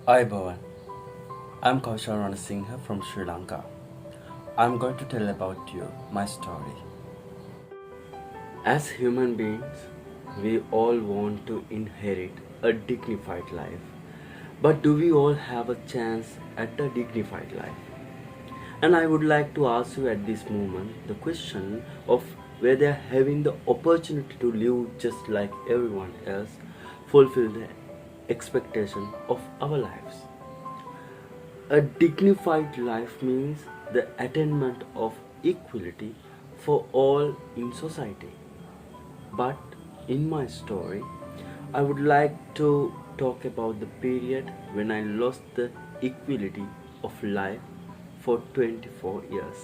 Hi Bhavan, I'm Kaushal Ranasinghe He from Sri Lanka. I'm going to tell about you my story. As human beings, we all want to inherit a dignified life. But do we all have a chance at a dignified life? And I would like to ask you at this moment the question of whether having the opportunity to live just like everyone else fulfill the expectation of our lives. A dignified life means the attainment of equality for all in society. But in my story, I would like to talk about the period when I lost the equality of life for 24 years.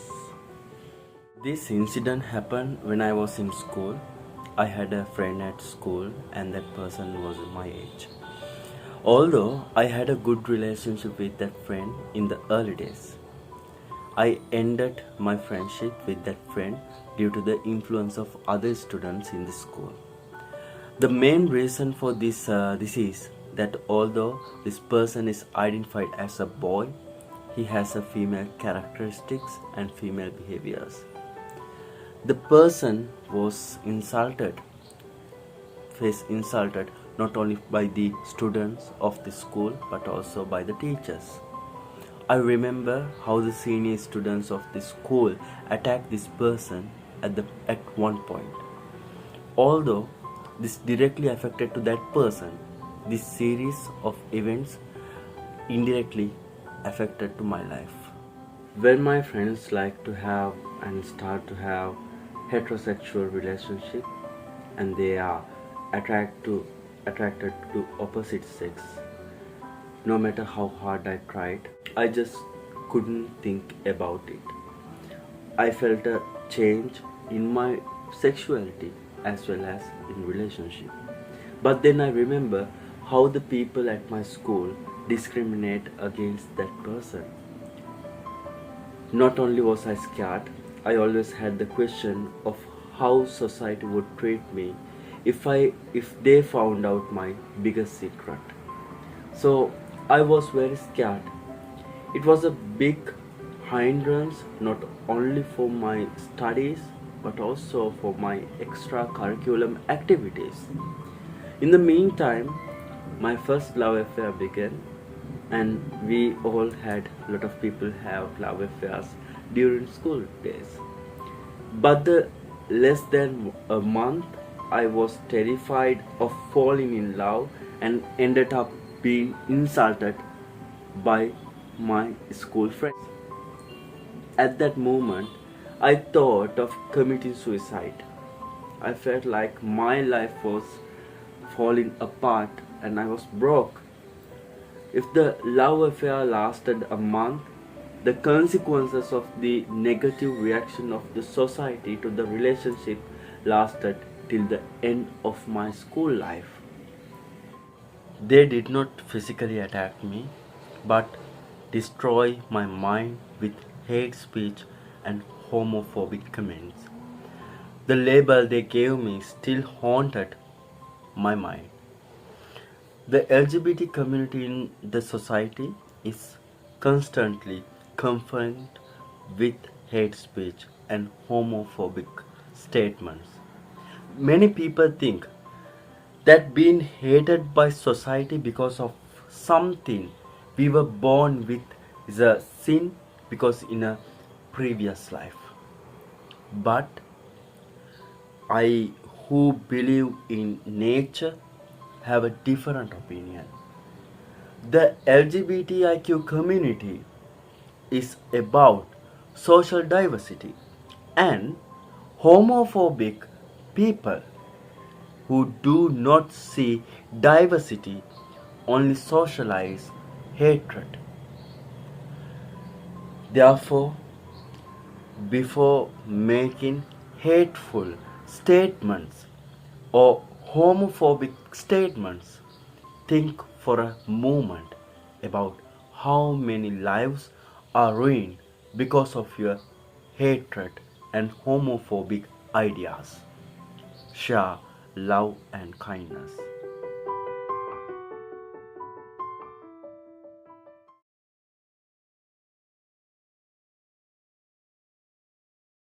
This incident happened when I was in school. I had a friend at school, and that person was my age. Although I had a good relationship with that friend in the early days, I ended my friendship with that friend due to the influence of other students in the school. The main reason for this is that although this person is identified as a boy, he has a female characteristics and female behaviors. The person was faced insulted not only by the students of the school but also by the teachers. I remember how the senior students of the school attacked this person at one point. Although this directly affected to that person, this series of events indirectly affected to my life. When my friends like to have and start to have heterosexual relationship and they are attracted to opposite sex, no matter how hard I tried, I just couldn't think about it. I felt a change in my sexuality as well as in relationship. But then I remember how the people at my school discriminate against that person. Not only was I scared, I always had the question of how society would treat me if they found out my biggest secret. So I was very scared. It was a big hindrance not only for my studies but also for my extracurriculum activities. In the meantime, my first love affair began, and we all had a lot of people have love affairs during school days. But the less than a month, I was terrified of falling in love and ended up being insulted by my school friends. At that moment, I thought of committing suicide. I felt like my life was falling apart and I was broke. If the love affair lasted a month, the consequences of the negative reaction of the society to the relationship lasted till the end of my school life. They did not physically attack me, but destroy my mind with hate speech and homophobic comments. The label they gave me still haunted my mind. The LGBT community in the society is constantly confronted with hate speech and homophobic statements. Many people think that being hated by society because of something we were born with is a sin because in a previous life. But I, who believe in nature, have a different opinion. The LGBTIQ community is about social diversity, and homophobic people who do not see diversity only socialize hatred. Therefore, before making hateful statements or homophobic statements, think for a moment about how many lives are ruined because of your hatred and homophobic ideas. Share love and kindness.